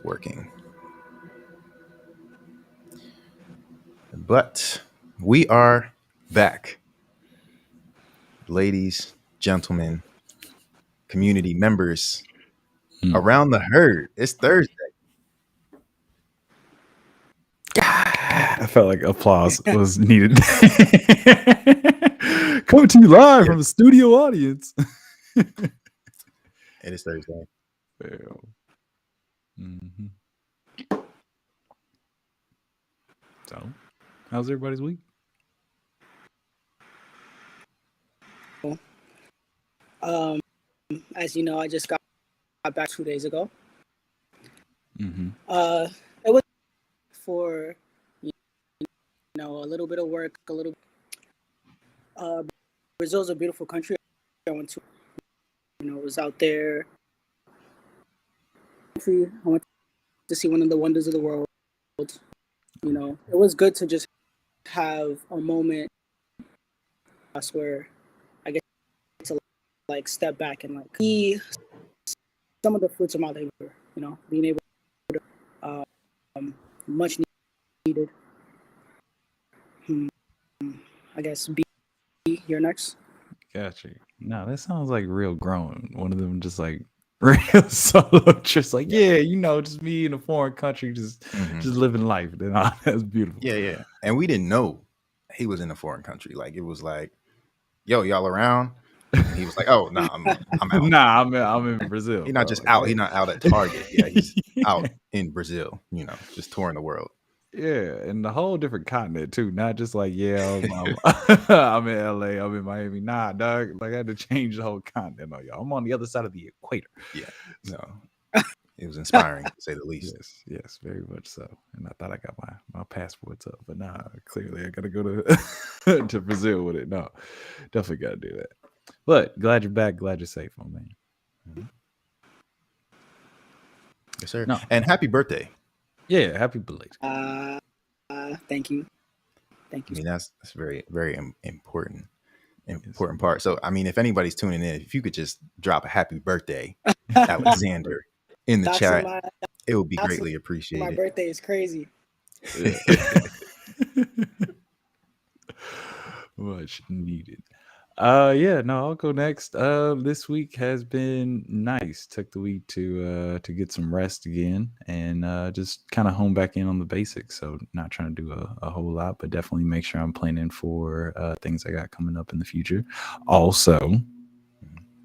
working. But we are back, ladies, gentlemen, community members around the herd. It's Thursday. I felt like applause was needed. Coming to you live from the studio audience. It is Thursday. Mm-hmm. So, how's everybody's week? As you know, I just got back 2 days ago. Mm-hmm. It was for a little bit of work, a little. Brazil's a beautiful country. I went to, was out there. I went to see one of the wonders of the world. It was good to just have a moment where I get to like step back and like see some of the fruits of my labor. Being able to much needed. I guess B, you're next. Gotcha. No, that sounds like real grown. One of them just like real solo, just like just me in a foreign country, just living life. Then that's beautiful. Yeah. And we didn't know he was in a foreign country. Like it was like, yo, y'all around? And he was like, oh, no, I'm out. Nah, I'm in Brazil. He's not just out. He's not out at Target. Yeah, he's out in Brazil, just touring the world. Yeah, and the whole different continent too. Not just like, I'm in LA, I'm in Miami. Nah, dog. Like I had to change the whole continent on y'all. I'm on the other side of the equator. Yeah. So it was inspiring to say the least. Yes, very much so. And I thought I got my passports up, but nah, clearly I gotta go to to Brazil with it. No, definitely gotta do that. But glad you're back, glad you're safe, my man. Mm-hmm. Yes, sir. No. And happy birthday. Yeah, happy belated. Thank you. I mean, that's very, very important part. So, I mean, if anybody's tuning in, if you could just drop a happy birthday, Alexander, in the chat, it would be greatly appreciated. My birthday is crazy. Yeah. Much needed. I'll go next. This week has been nice. Took the week to get some rest again and just kind of hone back in on the basics. So not trying to do a whole lot, but definitely make sure I'm planning for things I got coming up in the future. Also,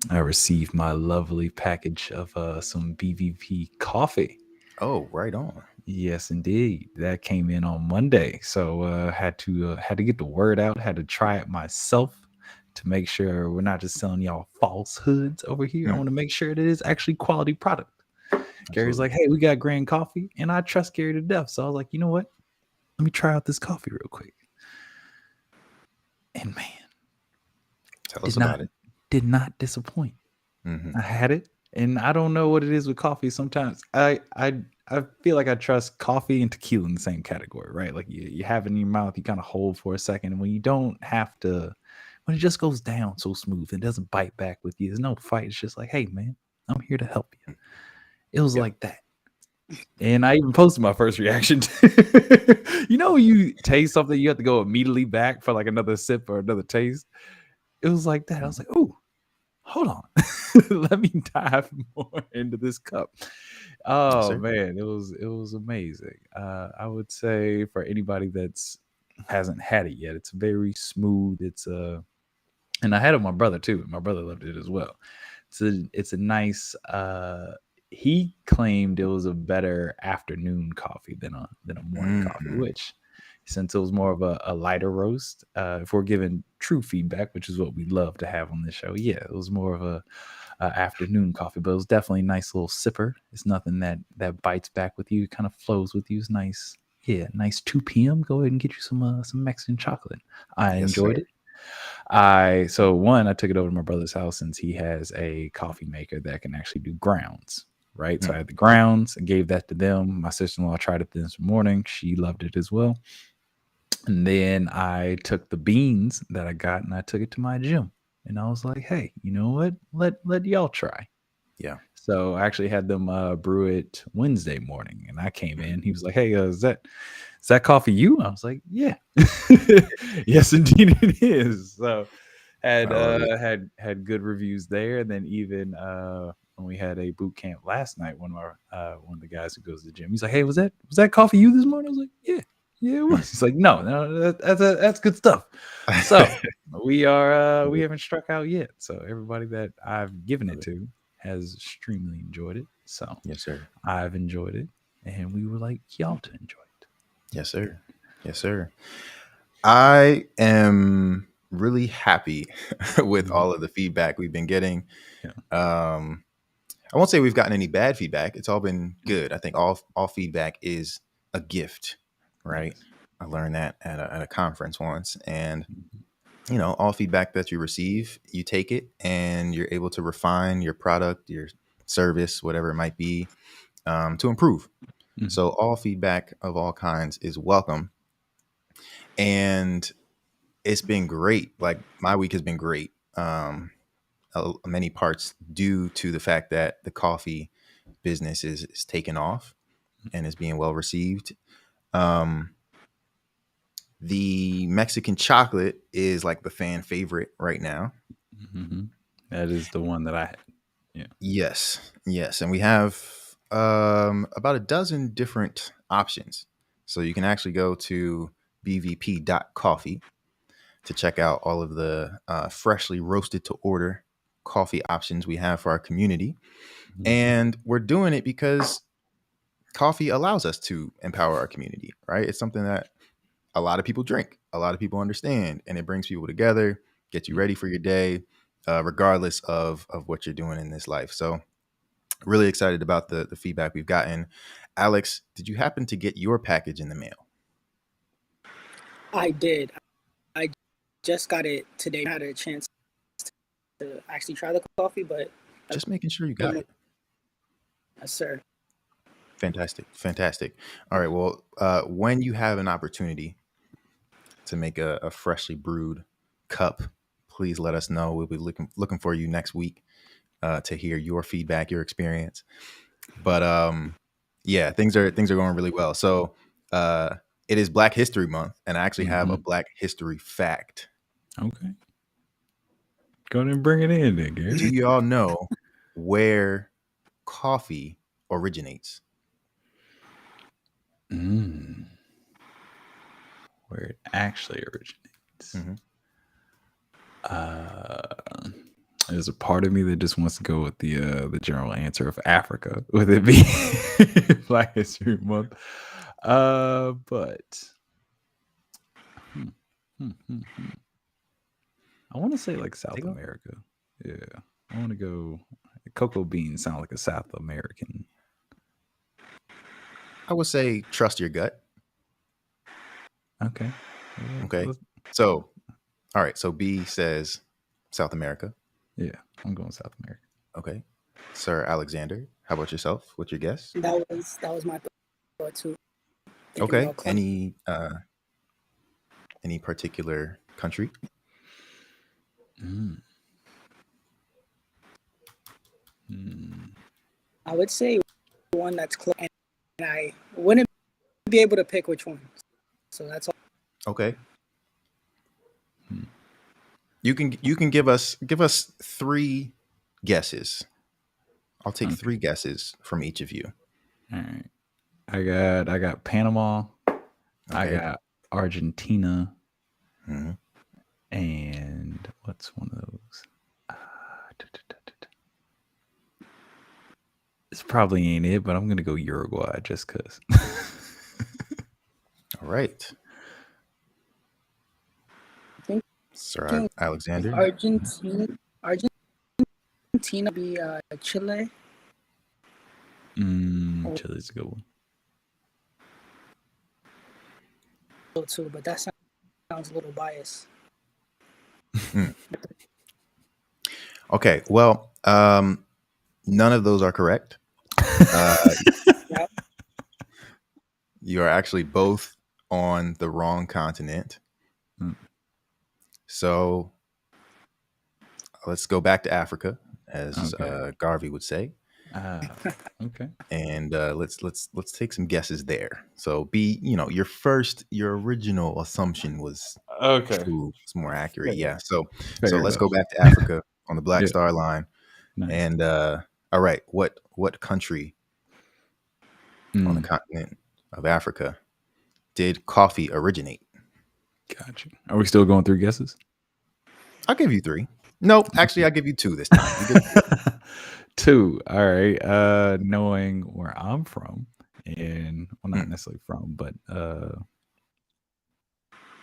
I received my lovely package of some BVP coffee. Oh, right on. Yes, indeed. That came in on Monday. So had to get the word out, had to try it myself to make sure we're not just selling y'all falsehoods over here. I want to make sure that it is actually quality product. Absolutely. Gary's like, hey, we got Grand Coffee, and I trust Gary to death. So I was like, you know what? Let me try out this coffee real quick. And man, tell us about it. Did not disappoint. I had it, and I don't know what it is with coffee. Sometimes I feel like I trust coffee and tequila in the same category, right? Like you have it in your mouth, you kind of hold for a second, and when you don't have to. When it just goes down so smooth, it doesn't bite back with you. There's no fight. It's just like, hey, man, I'm here to help you. It was like that. And I even posted my first reaction. You taste something, you have to go immediately back for like another sip or another taste. It was like that. I was like, oh, hold on. Let me dive more into this cup. Oh, man, it was amazing. I would say for anybody hasn't had it yet, it's very smooth. And I had it with my brother too. My brother loved it as well. It's a nice. He claimed it was a better afternoon coffee than a morning coffee, which since it was more of a lighter roast, if we're giving true feedback, which is what we love to have on this show, it was more of a afternoon coffee, but it was definitely a nice little sipper. It's nothing that bites back with you. It kind of flows with you. It's nice. Yeah, nice 2 p.m. Go ahead and get you some Mexican chocolate. I enjoyed it. I took it over to my brother's house since he has a coffee maker that can actually do grounds, right? So I had the grounds and gave that to them. My sister-in-law tried it this morning. She loved it as well. And then I took the beans that I got and I took it to my gym. And I was like, hey, you know what? Let y'all try. Yeah. So I actually had them brew it Wednesday morning, and I came in. He was like, "Hey, is that coffee you?" I was like, "Yeah, yes, indeed it is." So had had good reviews there, and then even when we had a boot camp last night, one of the guys who goes to the gym, he's like, "Hey, was that coffee you this morning?" I was like, "Yeah, it was." He's like, "No, that's good stuff." So we haven't struck out yet. So everybody that I've given it to has extremely enjoyed it. So Yes, sir. I've enjoyed it, and we would like y'all to enjoy it. Yes, sir. Yes, sir. I am really happy with all of the feedback we've been getting. Yeah. I won't say we've gotten any bad feedback. It's all been good. I think all feedback is a gift, right? Yes. I learned that at a conference once, and all feedback that you receive, you take it and you're able to refine your product, your service, whatever it might be, to improve. Mhm. So all feedback of all kinds is welcome. And it's been great. Like my week has been great. Many parts due to the fact that the coffee business is taking off and is being well received. The Mexican chocolate is like the fan favorite right now. Mm-hmm. That is the one that I had. Yeah. Yes. And we have about a dozen different options. So you can actually go to bvp.coffee to check out all of the freshly roasted to order coffee options we have for our community. Mm-hmm. And we're doing it because coffee allows us to empower our community, right? It's something that a lot of people drink, a lot of people understand, and it brings people together, gets you ready for your day, regardless of what you're doing in this life. So really excited about the feedback we've gotten. Alex, did you happen to get your package in the mail? I did. I just got it today. I had a chance to actually try the coffee, but Just making sure you got it. Yes, sir. Fantastic. All right. Well, when you have an opportunity to make a freshly brewed cup, please let us know. We'll be looking for you next week to hear your feedback, your experience. But yeah, things are going really well. So it is Black History Month, and I actually have a Black History fact. Okay. Go ahead and bring it in then, Gary. Do you all know where coffee originates? Where it actually originates. Mm-hmm. There's a part of me that just wants to go with the general answer of Africa, with it being Black History Month. But I want to say like South America. Yeah, I want to go. Cocoa beans sound like a South American. I would say trust your gut. Okay. Okay. So, all right. So B says South America. Yeah, I'm going South America. Okay. Sir Alexander, how about yourself? What's your guess? That was my thought too. Okay. Any particular country? I would say one that's close, and I wouldn't be able to pick which one. So that's all. Okay. You can give us 3 guesses. I'll take 3 guesses from each of you. All right. I got Panama. Okay. I got Argentina. Mm-hmm. And what's one of those? This probably ain't it, but I'm going to go Uruguay just because. All right. Sir Alexander. Argentina be Chile. Chile's a good one. Too, but that sounds a little biased. Okay. Well, none of those are correct. Yep. You are actually both on the wrong continent. So let's go back to Africa. as Garvey would say. Okay. And let's take some guesses there. So B, your original assumption was true. It's more accurate. Yeah. So let's go back to Africa on the Black Star Line. Nice. And all right, what country on the continent of Africa did coffee originate? Gotcha. Are we still going through guesses? I'll give you 3. No, actually, I'll give you 2 this time. 2. All right. Knowing where I'm from, and well, not necessarily from, but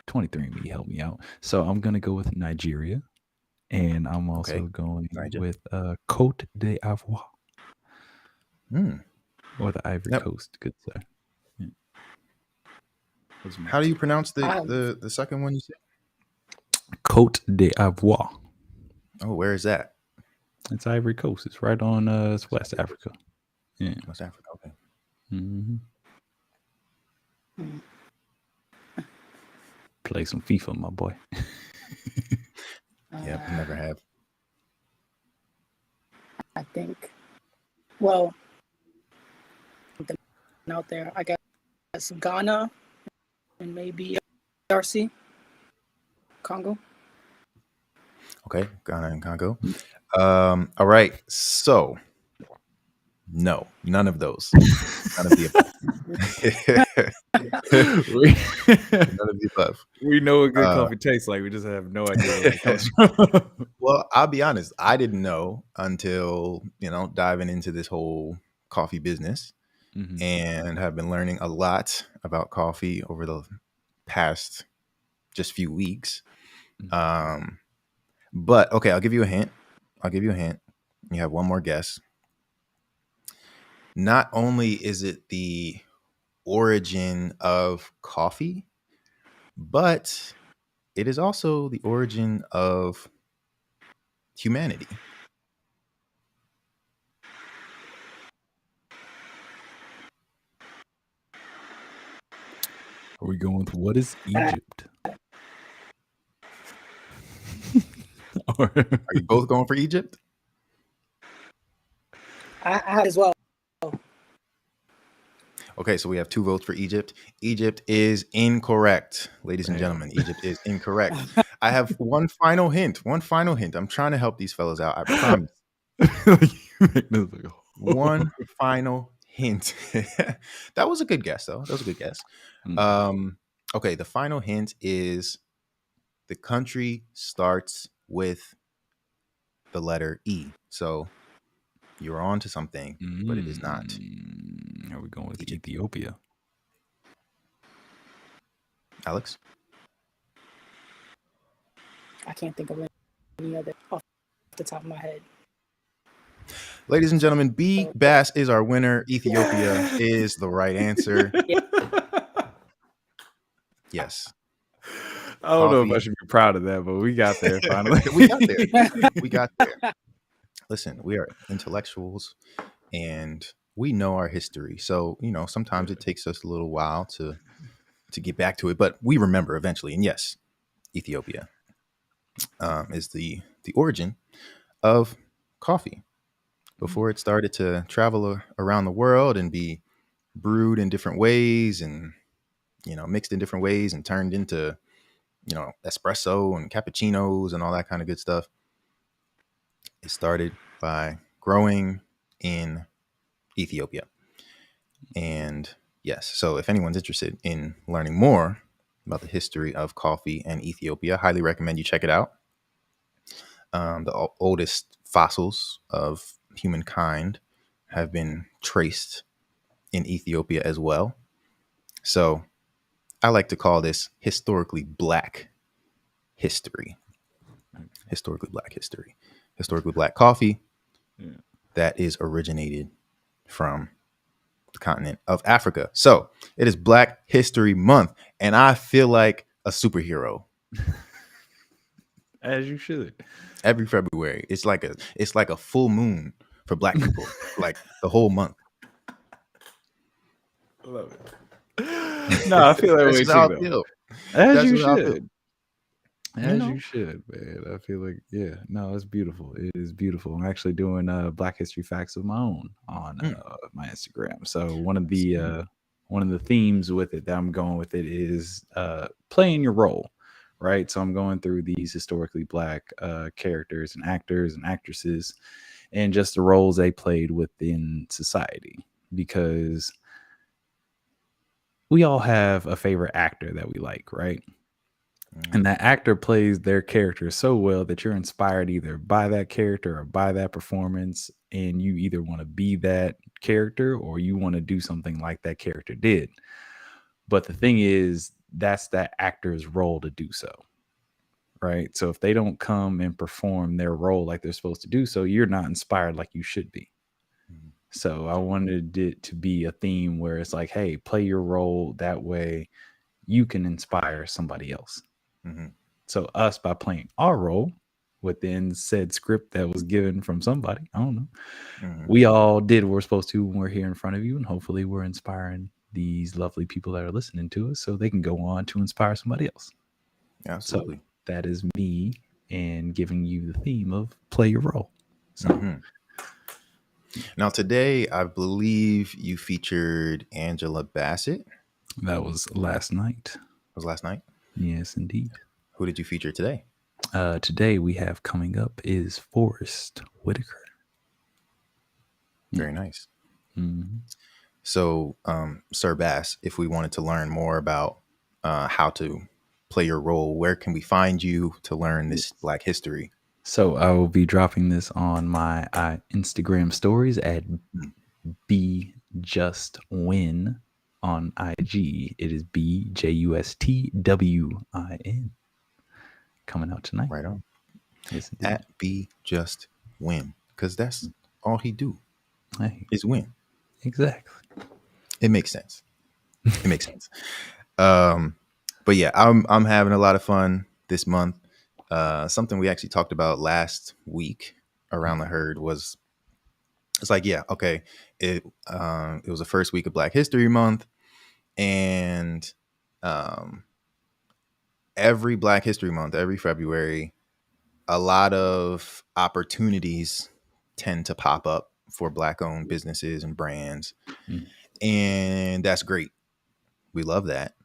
23andMe helped me out. So I'm gonna go with Nigeria, and I'm also going with Côte d'Ivoire, or the Ivory Coast. Good sir. Yeah. How do you pronounce the second one you said? Côte d'Ivoire. Oh, where is that? It's Ivory Coast. It's right on it's West Africa. Yeah. West Africa, okay. Play some FIFA, my boy. Yeah, I never have. I think, well, out there, I guess Ghana and maybe DRC, Congo. Okay, Ghana and Congo. All right, so no, none of those. None of the above. None of the above. We know what good coffee tastes like. We just have no idea where it comes from. Well, I'll be honest. I didn't know until, diving into this whole coffee business, and have been learning a lot about coffee over the past just few weeks. But okay, I'll give you a hint. You have one more guess. Not only is it the origin of coffee, but it is also the origin of humanity. Are we going with what is Egypt? Are you both going for Egypt? I have as well. Okay, so we have 2 votes for Egypt. Egypt is incorrect, ladies and gentlemen. Egypt is incorrect. I have one final hint. I'm trying to help these fellas out. I promise. One final hint. That was a good guess, though. Okay, the final hint is the country starts with the letter E. So you're on to something, but it is not. Are we going with Ethiopia? Alex? I can't think of any other off the top of my head. Ladies and gentlemen, B. Bass is our winner. Ethiopia is the right answer. Yes. I don't know if I should be proud of that, but we got there finally. We got there. Listen, we are intellectuals and we know our history. So, sometimes it takes us a little while to get back to it, but we remember eventually. And yes, Ethiopia is the origin of coffee. Before it started to travel around the world and be brewed in different ways and, mixed in different ways and turned into, espresso and cappuccinos and all that kind of good stuff. It started by growing in Ethiopia. And yes, so if anyone's interested in learning more about the history of coffee and Ethiopia, I highly recommend you check it out. The oldest fossils of humankind have been traced in Ethiopia as well. So I like to call this historically black history. Historically black coffee that is originated from the continent of Africa. So it is Black History Month, and I feel like a superhero. As you should. Every February, it's like a full moon for Black people, like the whole month. I love it. No, I feel that way too. As you should. As you should, man. I feel like, yeah, no, it's beautiful. It is beautiful. I'm actually doing Black History facts of my own on my Instagram. So one of the themes with it that I'm going with it is playing your role, right? So I'm going through these historically Black characters and actors and actresses, and just the roles they played within society, because we all have a favorite actor that we like, right? And that actor plays their character so well that you're inspired either by that character or by that performance. And you either want to be that character or you want to do something like that character did. But the thing is, that's that actor's role to do so. Right. So if they don't come and perform their role like they're supposed to do so, you're not inspired like you should be. So I wanted it to be a theme where it's like, hey, play your role. That way you can inspire somebody else. Mm-hmm. So us, by playing our role within said script that was given from somebody, I don't know, we all did what we're supposed to when we're here in front of you, and hopefully we're inspiring these lovely people that are listening to us so they can go on to inspire somebody else. Absolutely. So that is me and giving you the theme of play your role. So now today, I believe you featured Angela Bassett. that was last night. It was last night? Yes, indeed. Who did you feature today? Today we have coming up is Forrest Whitaker. Very nice. Mm-hmm. So, Sir Bass, if we wanted to learn more about how to play your role, where can we find you to learn this Black history? So I will be dropping this on my Instagram stories at BJustWin on IG. It is BJustWin. Coming out tonight. Right on. Yes, at BJustWin, because that's all he do is win. Exactly. It makes sense. It makes sense. But yeah, I'm having a lot of fun this month. Something we actually talked about last week around the herd was, it's like, yeah, okay, it was the first week of Black History Month, and every Black History Month, every February, a lot of opportunities tend to pop up for Black owned businesses and brands. And that's great. We love that.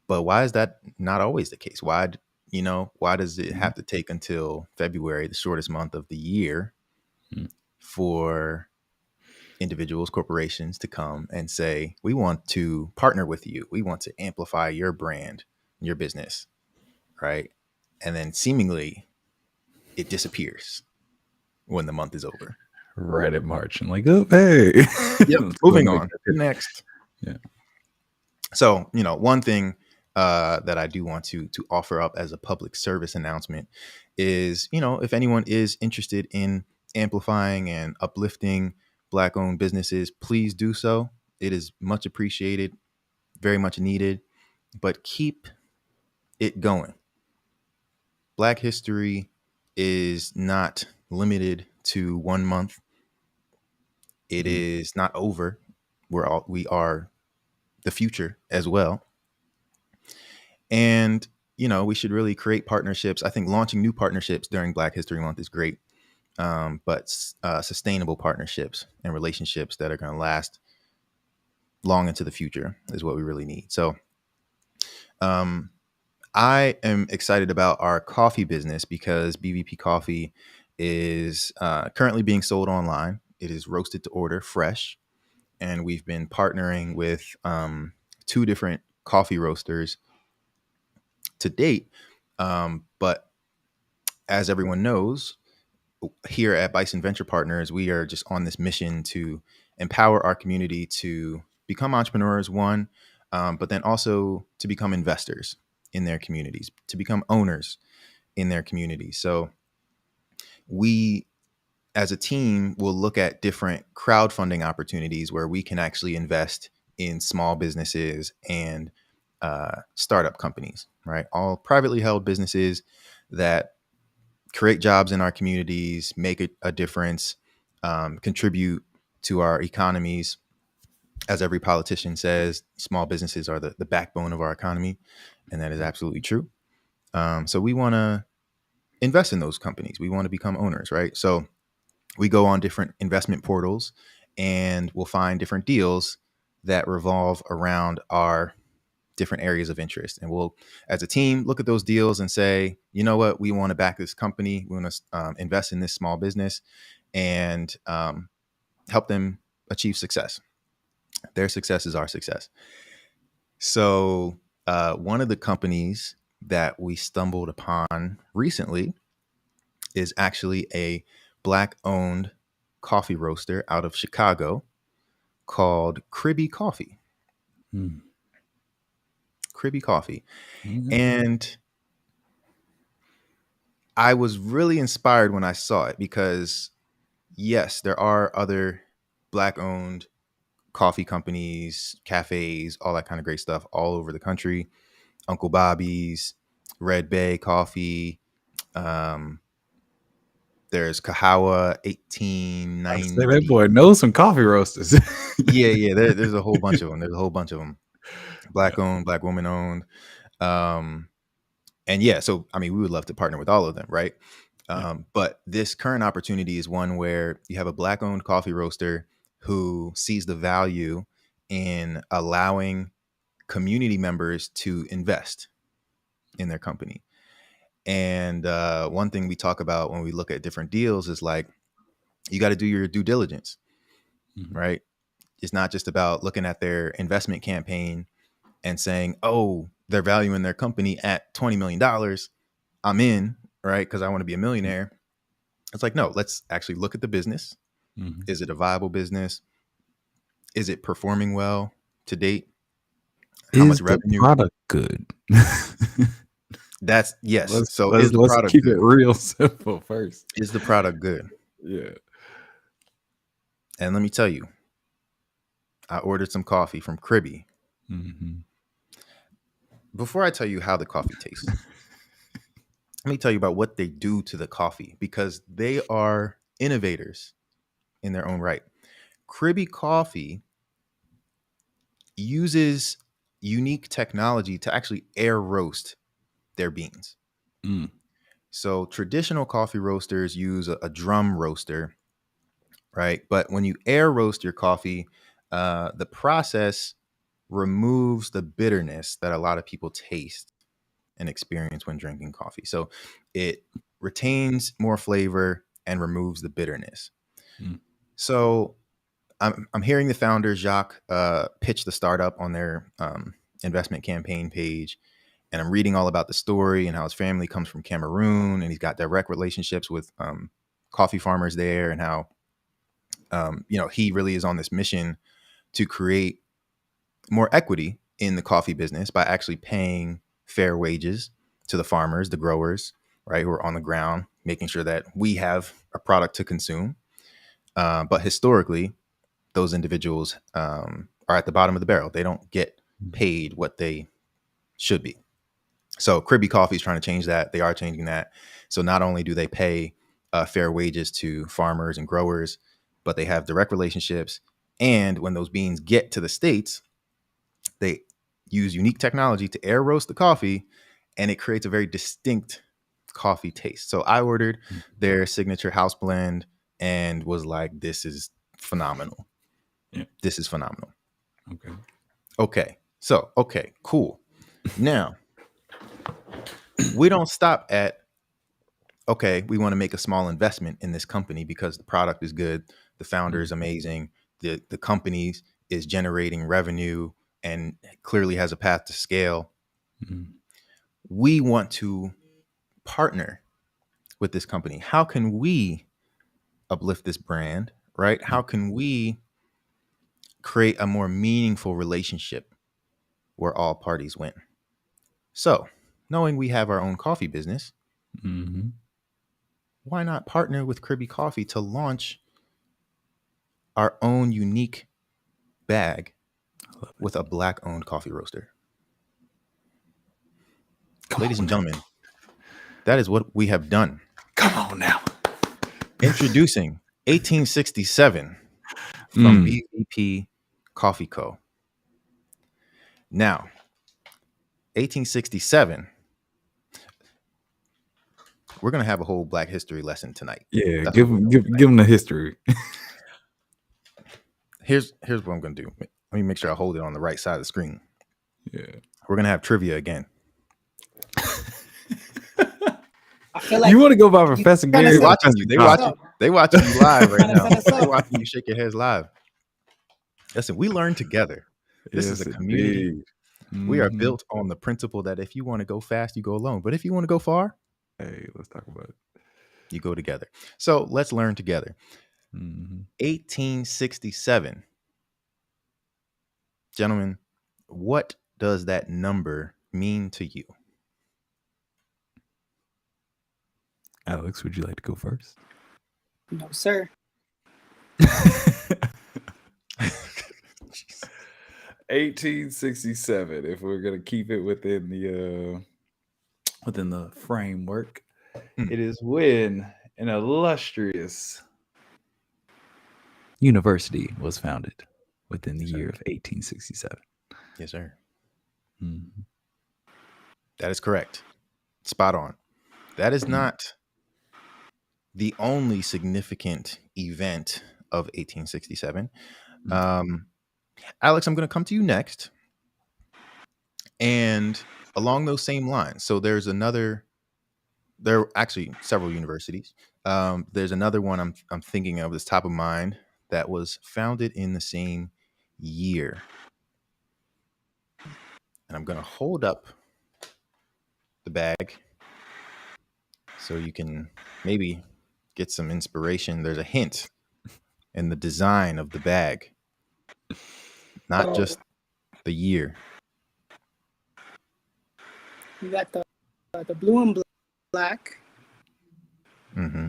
But why is that not always the case? Why does it have to take until February, the shortest month of the year, for individuals, corporations to come and say, we want to partner with you. We want to amplify your brand, your business, right? And then seemingly it disappears when the month is over. Right at March. And like, oh, hey. Yep. Moving on. Next. Yeah. So, one thing that I do want to offer up as a public service announcement is, if anyone is interested in amplifying and uplifting Black owned businesses, please do so. It is much appreciated, very much needed, but keep it going. Black history is not limited to 1 month. It is not over. We are the future as well. And, we should really create partnerships. I think launching new partnerships during Black History Month is great. But sustainable partnerships and relationships that are going to last long into the future is what we really need. So I am excited about our coffee business because BVP Coffee is currently being sold online. It is roasted to order, fresh. And we've been partnering with 2 different coffee roasters to date. But as everyone knows, here at Bison Venture Partners, we are just on this mission to empower our community to become entrepreneurs, one, but then also to become investors in their communities, to become owners in their communities. So we, as a team, will look at different crowdfunding opportunities where we can actually invest in small businesses and startup companies, right? All privately held businesses that create jobs in our communities, make a difference, contribute to our economies. As every politician says, small businesses are the backbone of our economy. And that is absolutely true. So we want to invest in those companies. We want to become owners, right? So we go on different investment portals and we'll find different deals that revolve around our different areas of interest. And we'll, as a team, look at those deals and say, you know what, we want to back this company. We want to invest in this small business and help them achieve success. Their success is our success. So one of the companies that we stumbled upon recently is actually a Black-owned coffee roaster out of Chicago called Cribby Coffee. Cribby Coffee. And I was really inspired when I saw it because, yes, there are other Black-owned coffee companies, cafes, all that kind of great stuff all over the country. Uncle Bobby's, Red Bay Coffee. There's Kahawa 1890. That boy knows some coffee roasters. Yeah. There's a whole bunch of them. Black owned, Black woman owned. And yeah, so I mean, we would love to partner with all of them, right? But this current opportunity is one where you have a Black owned coffee roaster who sees the value in allowing community members to invest in their company. And one thing we talk about when we look at different deals is like, you got to do your due diligence, right? It's not just about looking at their investment campaign and saying, oh, they're valuing their company at $20 million. I'm in, right? Because I want to be a millionaire. It's like, no, let's actually look at the business. Is it a viable business? Is it performing well to date? How much revenue? Is the product good? That's yes. Let's keep it real simple first. Is the product good? Yeah. And let me tell you, I ordered some coffee from Cribby. Before I tell you how the coffee tastes, let me tell you about what they do to the coffee, because they are innovators in their own right. Cribby Coffee uses unique technology to actually air roast their beans. So traditional coffee roasters use a drum roaster, right? But when you air roast your coffee, the process removes the bitterness that a lot of people taste and experience when drinking coffee. So it retains more flavor and removes the bitterness. So I'm hearing the founder, Jacques, pitch the startup on their investment campaign page. And I'm reading all about the story and how his family comes from Cameroon and he's got direct relationships with coffee farmers there, and how, he really is on this mission to create more equity in the coffee business by actually paying fair wages to the farmers, the growers, right, who are on the ground, making sure that we have a product to consume. But historically, those individuals are at the bottom of the barrel. They don't get paid what they should be. So Cribby Coffee is trying to change that. They are changing that. So not only do they pay fair wages to farmers and growers, but they have direct relationships. And when those beans get to the States, they use unique technology to air roast the coffee, and it creates a very distinct coffee taste. So I ordered their signature house blend and was like, this is phenomenal. Yeah. This is phenomenal. Okay. So, cool. Now, we don't stop at, okay, we want to make a small investment in this company because the product is good, the founder is amazing, the company is generating revenue and clearly has a path to scale. We want to partner with this company. How can we uplift this brand, right? How can we create a more meaningful relationship where all parties win? So, knowing we have our own coffee business, why not partner with Cribby Coffee to launch our own unique bag with a Black-owned coffee roaster? Ladies and gentlemen, that is what we have done. Come on now. Introducing 1867 from BVP Coffee Co. Now, 1867, we're gonna have a whole Black History lesson tonight. Yeah, That's give what we're them doing give them the history. Here's what I'm gonna do. Let me make sure I hold it on the right side of the screen. Yeah. We're gonna have trivia again. I feel like You want to go by Professor trying to Gary? They set watching Professor you. They Josh? watching. They watching you live right Trying to now. set us They up. watching you shake your heads live. Listen, we learn together. This is Yes, a community. indeed. We are Mhm. built on the principle that if you want to go fast, you go alone. But if you want to go far, Hey, let's talk about it. you go together. So let's learn together. Mhm. 1867. Gentlemen, what does that number mean to you? Alex, would you like to go first? No, sir. 1867. If we're gonna keep it within the framework, it is when an illustrious university was founded within the year of 1867. Yes, sir. Mhm. That is correct. Spot on. That is not the only significant event of 1867. Alex, I'm going to come to you next. And along those same lines, so there are actually several universities. There's another one I'm thinking of that's top of mind that was founded in the same year. And I'm going to hold up the bag so you can maybe get some inspiration. There's a hint in the design of the bag, not just the year. You got the blue and black. Mm-hmm.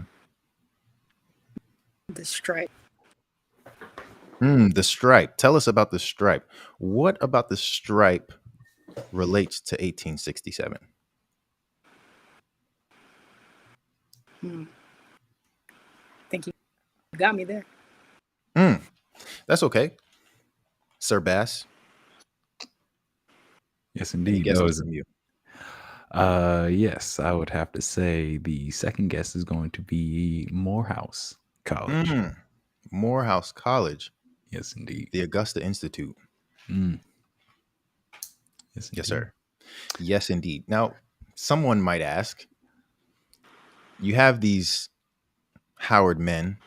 The stripe. The stripe. Tell us about the stripe. What about the stripe relates to 1867? I think you got me there. That's okay. Sir Bass. Yes, Any indeed. guesses from you? Yes, I would have to say the second guess is going to be Morehouse College. Morehouse College. Yes, indeed. The Augusta Institute. Yes, Yes, sir. Yes, indeed. Now, someone might ask, you have these Howard men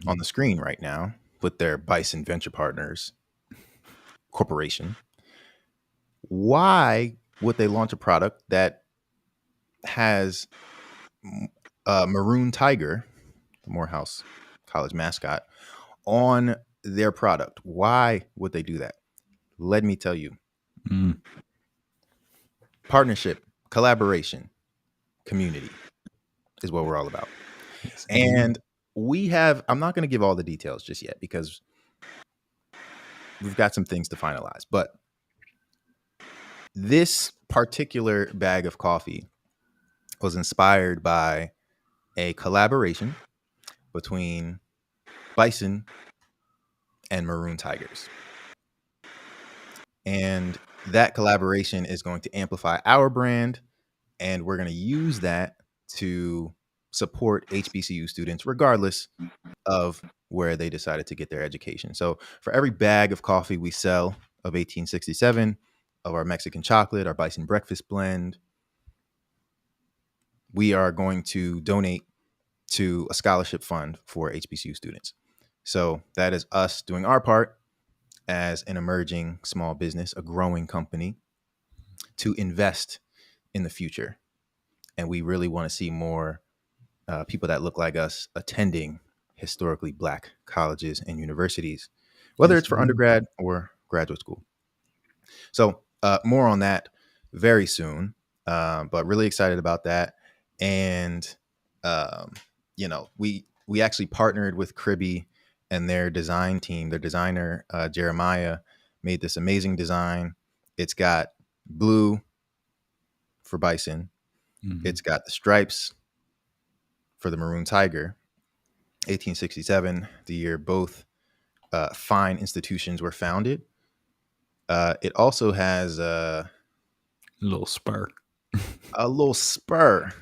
on the screen right now with their Bison Venture Partners corporation. Why would they launch a product that has a maroon tiger, the Morehouse College mascot, on their product? Why would they do that? Let me tell you. Partnership, collaboration, community is what we're all about. Yes, and we have, I'm not going to give all the details just yet because we've got some things to finalize, but this particular bag of coffee was inspired by a collaboration between Bison and Maroon Tigers. And that collaboration is going to amplify our brand, and we're going to use that to support HBCU students regardless of where they decided to get their education. So for every bag of coffee we sell of 1867, of our Mexican chocolate, our Bison breakfast blend, we are going to donate to a scholarship fund for HBCU students. So that is us doing our part as an emerging small business, a growing company, to invest in the future. And we really want to see more people that look like us attending historically Black colleges and universities, whether it's for undergrad or graduate school. So more on that very soon, but really excited about that. And, we actually partnered with Cribby and their design team. Their designer, Jeremiah, made this amazing design. It's got blue for Bison. It's got the stripes for the Maroon Tiger. 1867, the year both fine institutions were founded. It also has a little spur. A little spur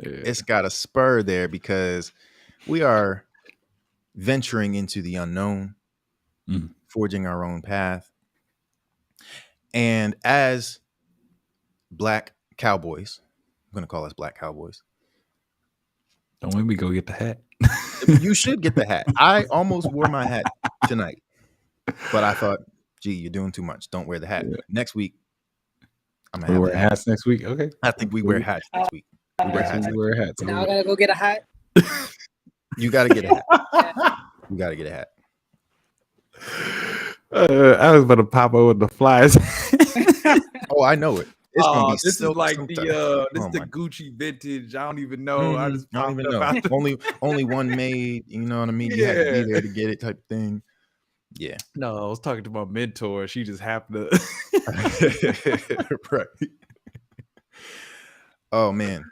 It's got a spur there because we are venturing into the unknown, forging our own path. And as Black cowboys, I'm going to call us Black cowboys. Don't make me go get the hat. You should get the hat. I almost wore my hat tonight, but I thought, gee, you're doing too much. Don't wear the hat. Next week, I'm going to wear hats next week. Okay. I think we wear hats next week. We wear hats. Now I got to go get a hat. You got to get a hat. You got to get a hat. I was about to pop over the flies. Oh, I know it. It's gonna be this is like the this is the Gucci vintage. I don't even know. I don't even know. Only one made. You know what I mean? You had to be there to get it, type of thing. Yeah. No, I was talking to my mentor. She just happened to. Right. Oh man.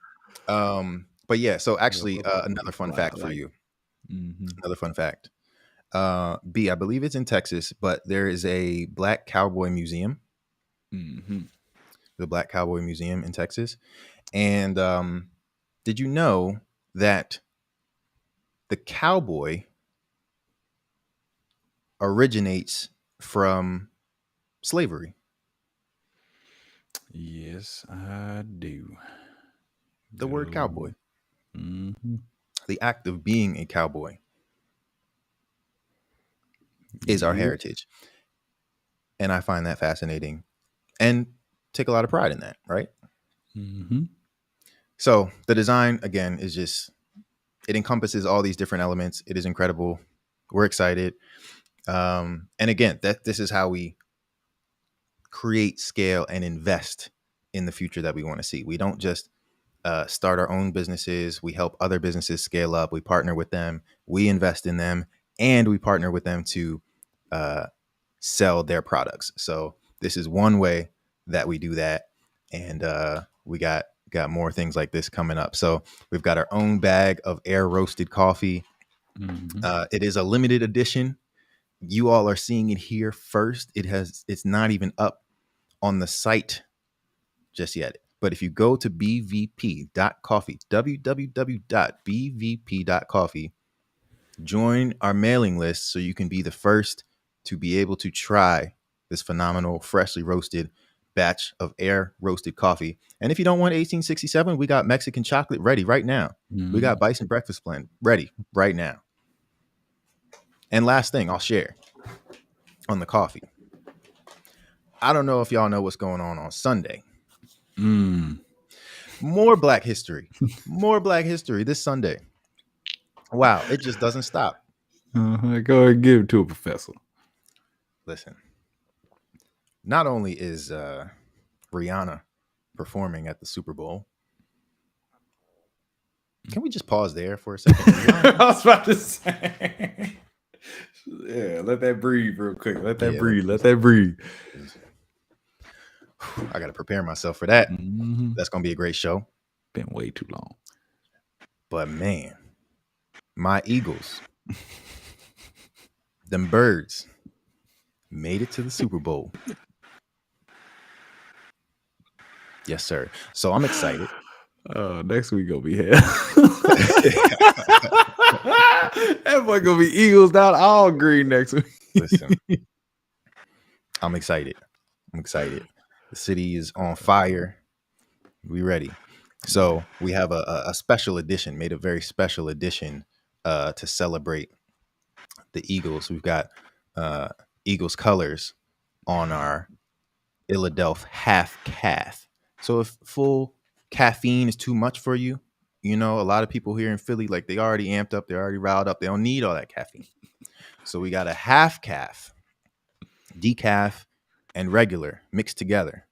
But yeah. So actually, another fun fact for you. Another fun fact. B, I believe it's in Texas, but there is a Black Cowboy Museum. The Black Cowboy Museum in Texas. And did you know that the cowboy originates from slavery? Yes, I do. The word cowboy. The act of being a cowboy is our heritage. And I find that fascinating and take a lot of pride in that, right? So the design, again, is just, it encompasses all these different elements. It is incredible. We're excited. And again, this is how we create, scale, and invest in the future that we want to see. We don't just start our own businesses. We help other businesses scale up. We partner with them. We invest in them, and we partner with them to sell their products. So this is one way that we do that. And we got more things like this coming up. So we've got our own bag of air roasted coffee. It is a limited edition. You all are seeing it here first. It's not even up on the site just yet. But if you go to bvp.coffee, www.bvp.coffee, join our mailing list so you can be the first to be able to try this phenomenal, freshly roasted batch of air roasted coffee. And if you don't want 1867, we got Mexican chocolate ready right now. We got Bison breakfast blend ready right now. And last thing I'll share on the coffee. I don't know if y'all know what's going on Sunday. More Black history. More Black history this Sunday. Wow, it just doesn't stop. Go ahead and give it to a professor. Listen, not only is Rihanna performing at the Super Bowl. Can we just pause there for a second? I was about to say. Yeah, let that breathe real quick. Let that breathe. Let that breathe. I got to prepare myself for that. That's going to be a great show. Been way too long. But man, my Eagles, them birds, made it to the Super Bowl. Yes, sir. So I'm excited. Next week gonna be hell. That boy gonna be Eagles down all green next week. Listen, I'm excited. The city is on fire. We ready. So we have a special edition, made a very special edition to celebrate the Eagles. We've got Eagles colors on our Philadelphia half calf. So if full caffeine is too much for you, you know, a lot of people here in Philly, like, they already amped up, they're already riled up. They don't need all that caffeine. So we got a half calf, decaf, and regular mixed together.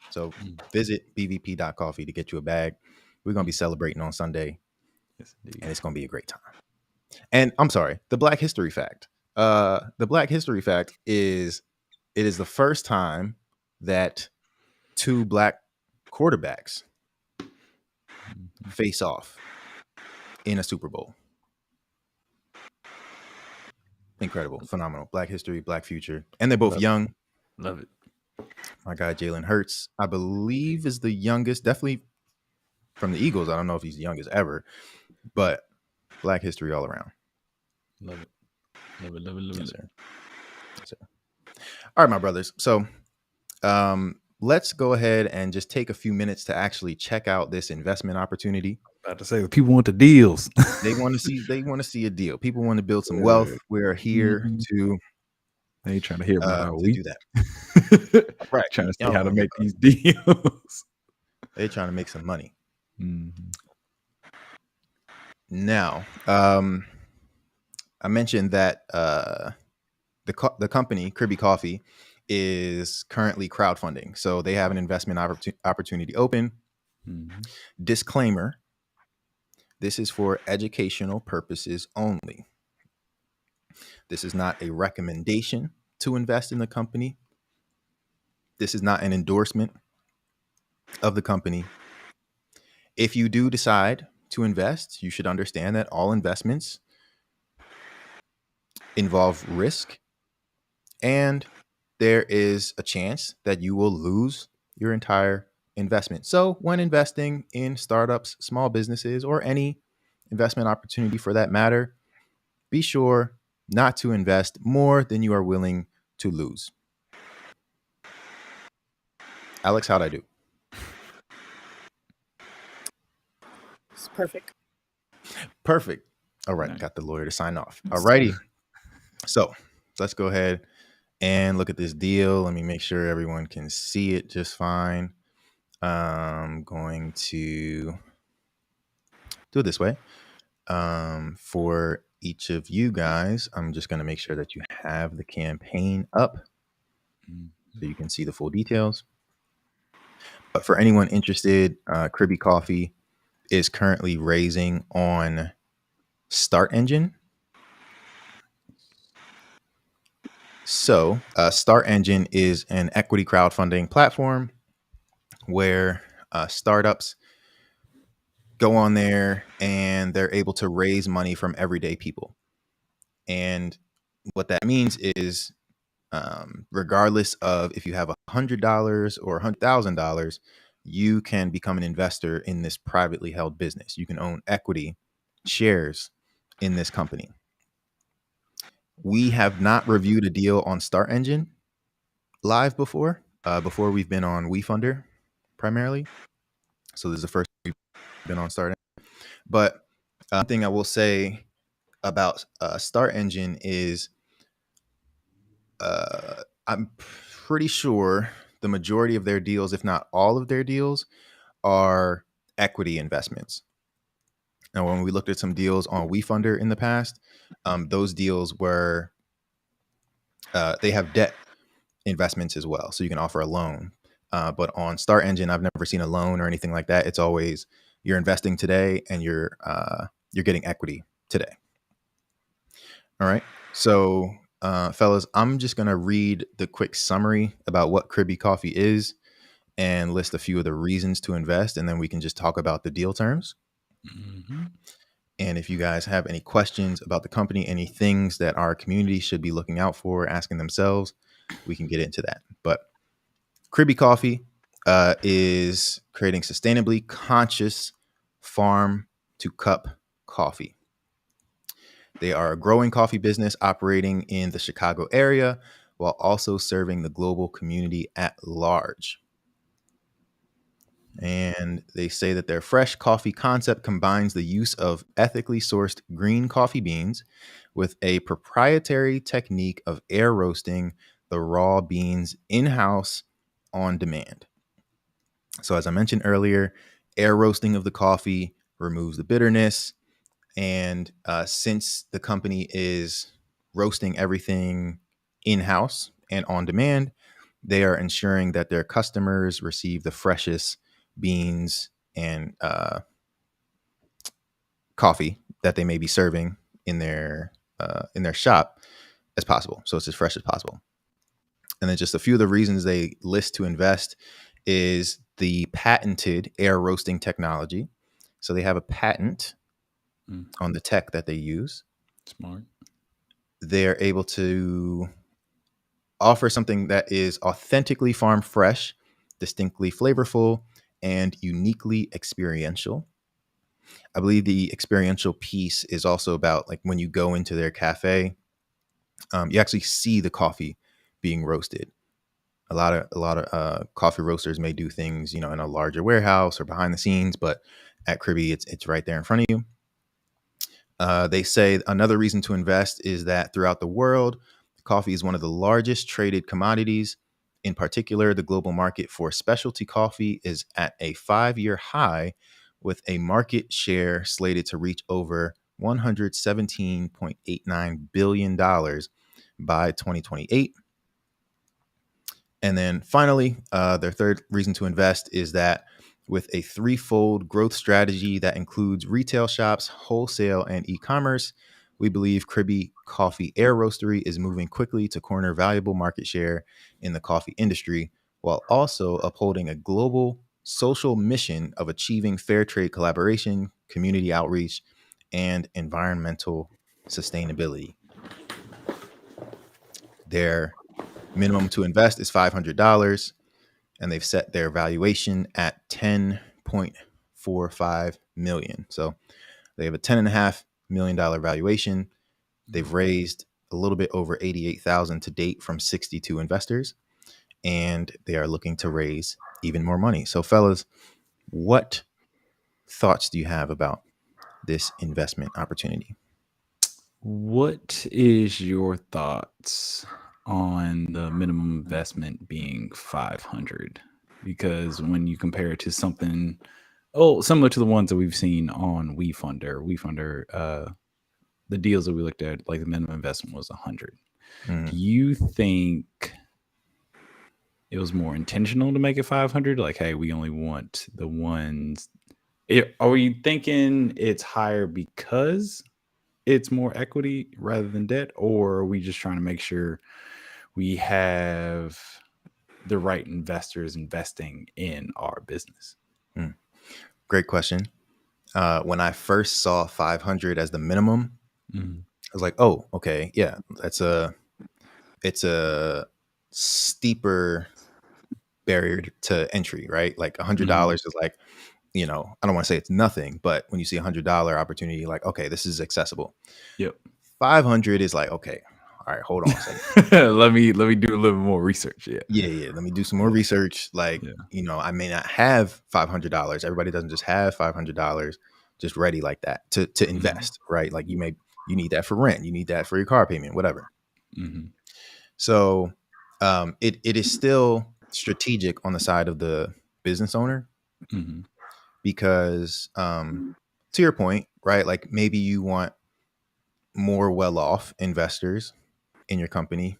So visit bvp.coffee to get you a bag. We're going to be celebrating on Sunday. Yes, indeed. And it's going to be a great time. And I'm sorry, the Black History fact. The Black History fact is, it is the first time that two Black quarterbacks face off in a Super Bowl. Incredible, phenomenal. Black history, Black future. And they're both young. Love it. My guy Jalen Hurts, I believe, is the youngest, definitely from the Eagles. I don't know if he's the youngest ever, but Black history all around. Love it. Love it, love it, love Yes, it. sir. Yes, sir. All right, my brothers. So let's go ahead and just take a few minutes to actually check out this investment opportunity. About to say, people want the deals. They want to see a deal. People want to build some wealth. We are here to They ain't trying to hear about our to week. do that. Right. Trying to see Y'all how to wanna make hear these deals. They're trying to make some money. Mhm. Now, I mentioned that the company Kirby Coffee is currently crowdfunding, so they have an investment opportunity open. Mhm. Disclaimer: this is for educational purposes only. This is not a recommendation to invest in the company. This is not an endorsement of the company. If you do decide to invest, you should understand that all investments involve risk, and there is a chance that you will lose your entire investment. So when investing in startups, small businesses, or any investment opportunity for that matter, be sure not to invest more than you are willing to lose. Alex, how'd I do? It's perfect. Perfect. All right. Nice. Got the lawyer to sign off. All righty. So let's go ahead and look at this deal. Let me make sure everyone can see it just fine. I'm going to do it this way. For each of you guys, I'm just going to make sure that you have the campaign up so you can see the full details. But for anyone interested, Kirby Coffee is currently raising on Start Engine. So Start Engine is an equity crowdfunding platform where startups go on there and they're able to raise money from everyday people. And what that means is, regardless of if you have $100 or $100,000, you can become an investor in this privately held business. You can own equity shares in this company. We have not reviewed a deal on Start Engine live before. Before we've been on WeFunder primarily. So this is the first we've been on Start Engine. But one thing I will say about Start Engine is I'm pretty sure the majority of their deals, if not all of their deals, are equity investments. Now, when we looked at some deals on WeFunder in the past, those deals were they have debt investments as well, so you can offer a loan. But on Start Engine, I've never seen a loan or anything like that. It's always you're investing today and you're getting equity today. All right, so fellas, I'm just gonna read the quick summary about what Kirby Coffee is and list a few of the reasons to invest, and then we can just talk about the deal terms. Mm-hmm. And if you guys have any questions about the company, any things that our community should be looking out for, asking themselves, we can get into that. But Kirby Coffee is creating sustainably conscious farm to cup coffee. They are a growing coffee business operating in the Chicago area while also serving the global community at large. And they say that their fresh coffee concept combines the use of ethically sourced green coffee beans with a proprietary technique of air roasting the raw beans in-house on demand. So as I mentioned earlier, air roasting of the coffee removes the bitterness. And since the company is roasting everything in-house and on demand, they are ensuring that their customers receive the freshest beans and coffee that they may be serving in their shop as possible. So it's as fresh as possible. And then just a few of the reasons they list to invest is the patented air roasting technology. So they have a patent on the tech that they use. Smart. They're able to offer something that is authentically farm fresh, distinctly flavorful, and uniquely experiential. I believe the experiential piece is also about like when you go into their cafe, you actually see the coffee being roasted. A lot of coffee roasters may do things, in a larger warehouse or behind the scenes, but at Cribby, it's right there in front of you. They say another reason to invest is that throughout the world, coffee is one of the largest traded commodities. In particular, the global market for specialty coffee is at a 5-year high, with a market share slated to reach over $117.89 billion by 2028. And then finally, their third reason to invest is that with a threefold growth strategy that includes retail shops, wholesale, and e-commerce, we believe Cribby Coffee Air Roastery is moving quickly to corner valuable market share in the coffee industry, while also upholding a global social mission of achieving fair trade collaboration, community outreach, and environmental sustainability. Their minimum to invest is $500, and they've set their valuation at $10.45 million. So they have a $10.5 million valuation. They've raised a little bit over 88,000 to date from 62 investors, and they are looking to raise even more money. So, fellas, what thoughts do you have about this investment opportunity? What is your thoughts on the minimum investment being 500? Because when you compare it to something similar to the ones that we've seen on WeFunder, the deals that we looked at, like the minimum investment was 100. Do you think it was more intentional to make it 500? Like, hey, we only want the ones. Are you thinking it's higher because it's more equity rather than debt, or are we just trying to make sure we have the right investors investing in our business? Great question. When I first saw 500 as the minimum, I was like, oh, okay, yeah, it's a steeper barrier to entry, right? Like $100 is like, I don't want to say it's nothing, but when you see $100 opportunity, like, okay, this is accessible. Yep. 500 is like, okay, all right, hold on a second. let me do a little more research. Yeah. Let me do some more research. Like, I may not have $500. Everybody doesn't just have $500 just ready like that to invest, right? Like you need that for rent, you need that for your car payment, whatever. So it is still strategic on the side of the business owner, because to your point, right? Like maybe you want more well-off investors in your company.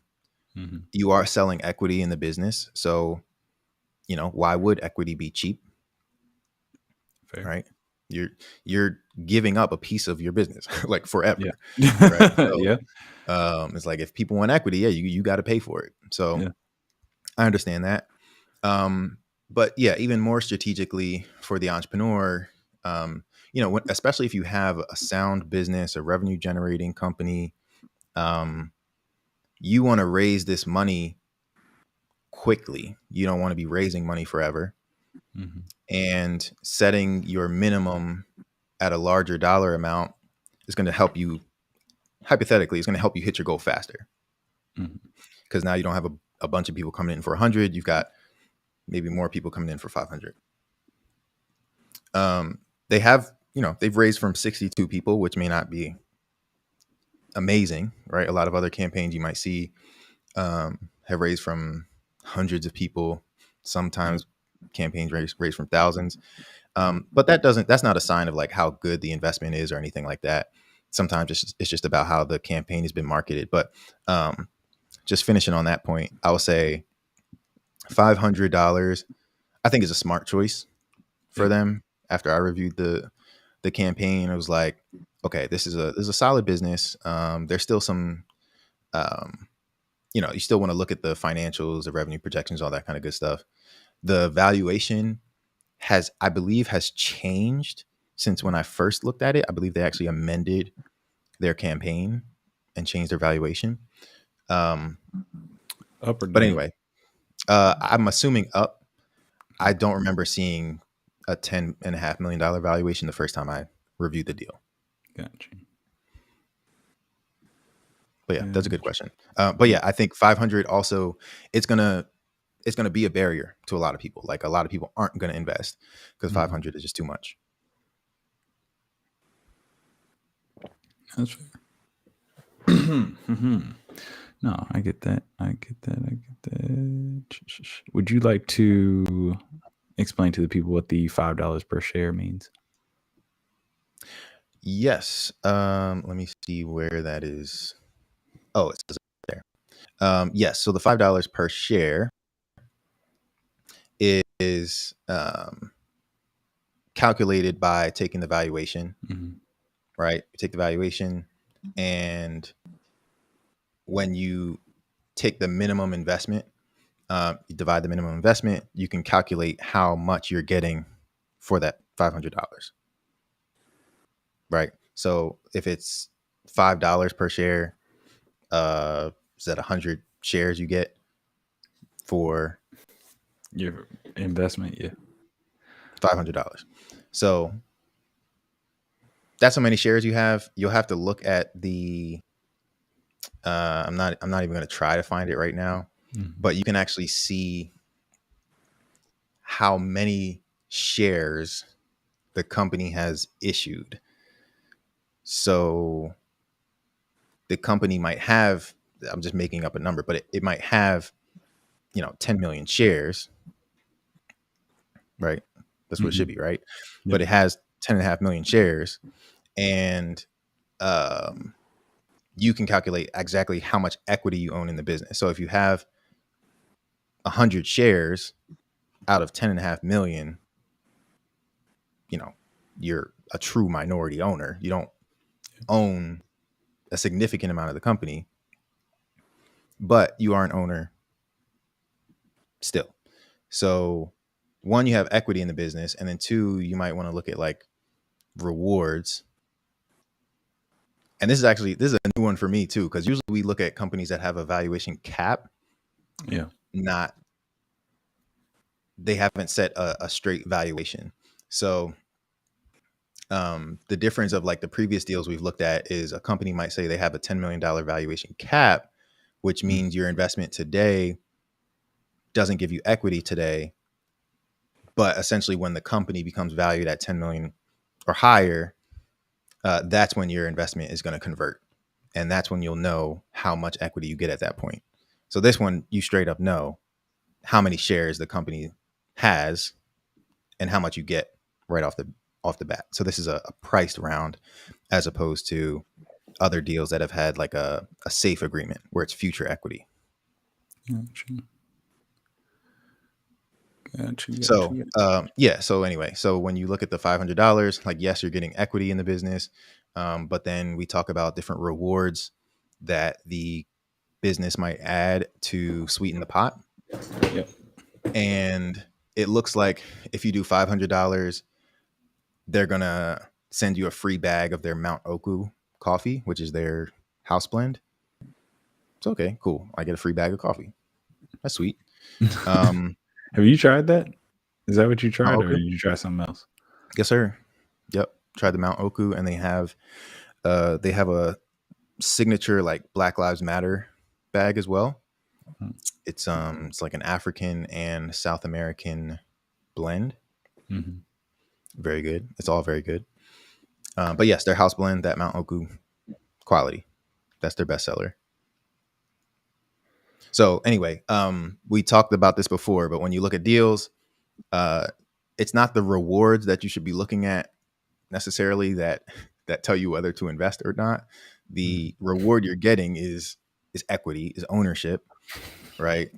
You are selling equity in the business, so why would equity be cheap? Fair. Right? You're giving up a piece of your business like forever. Right? So, it's like if people want equity, you got to pay for it. So I understand that. But yeah, even more strategically for the entrepreneur, especially if you have a sound business, a revenue generating company, you want to raise this money quickly. You don't want to be raising money forever. And setting your minimum at a larger dollar amount is going to help you, hypothetically, it's going to help you hit your goal faster. Because now you don't have a bunch of people coming in for 100. You've got maybe more people coming in for 500. They have, they've raised from 62 people, which may not be amazing, right? A lot of other campaigns you might see have raised from hundreds of people. Sometimes campaigns raise from thousands. But that's not a sign of like how good the investment is or anything like that. Sometimes it's just about how the campaign has been marketed. But just finishing on that point, I would say $500, I think, is a smart choice for them. After I reviewed the campaign, it was like, okay, this is a solid business. There's still some, you still want to look at the financials, the revenue projections, all that kind of good stuff. The valuation I believe has changed since when I first looked at it. I believe they actually amended their campaign and changed their valuation. Up or down? But anyway, I'm assuming up. I don't remember seeing a $10.5 million valuation the first time I reviewed the deal. Gotcha. But yeah, that's a good question. But yeah, I think 500 also, it's gonna be a barrier to a lot of people. Like a lot of people aren't gonna invest because 500 is just too much. That's fair. No, I get that. Would you like to explain to the people what the $5 per share means? Yes. Let me see where that is. Oh, it says there. Yes. So the $5 per share is calculated by taking the valuation, right? You take the valuation, and when you take the minimum investment, you divide the minimum investment, you can calculate how much you're getting for that $500. Right. So if it's $5 per share, is that 100 shares you get for your investment? Yeah. $500. So that's how many shares you have. You'll have to look at the, I'm not even going to try to find it right now, but you can actually see how many shares the company has issued. So the company might have, I'm just making up a number, but it might have, 10 million shares, right? That's what it should be, right? Yep. But it has 10.5 million shares, and you can calculate exactly how much equity you own in the business. So if you have 100 shares out of 10.5 million, you're a true minority owner. You don't own a significant amount of the company, but you are an owner still. So one, you have equity in the business, and then two, you might want to look at like rewards. And this is a new one for me too, because usually we look at companies that have a valuation cap. Yeah. They haven't set a straight valuation. So the difference of like the previous deals we've looked at is a company might say they have a $10 million valuation cap, which means your investment today doesn't give you equity today. But essentially when the company becomes valued at 10 million or higher, that's when your investment is going to convert. And that's when you'll know how much equity you get at that point. So this one, you straight up know how many shares the company has and how much you get right off the bat. So this is a priced round as opposed to other deals that have had like a safe agreement where it's future equity. Gotcha. So anyway, so when you look at the $500, like, yes, you're getting equity in the business. But then we talk about different rewards that the business might add to sweeten the pot. Yep. And it looks like if you do $500, they're going to send you a free bag of their Mount Oku coffee, which is their house blend. It's okay, cool. I get a free bag of coffee. That's sweet. Have you tried that? Is that what you tried, Oku? or did you try something else? Yes, sir. Yep. Tried the Mount Oku, and they have a signature like Black Lives Matter bag as well. It's like an African and South American blend. Very good. It's all very good. But yes, their house blend, that Mount Oku quality, that's their bestseller. So anyway, we talked about this before, but when you look at deals, it's not the rewards that you should be looking at necessarily that tell you whether to invest or not. The reward you're getting is equity, is ownership, right?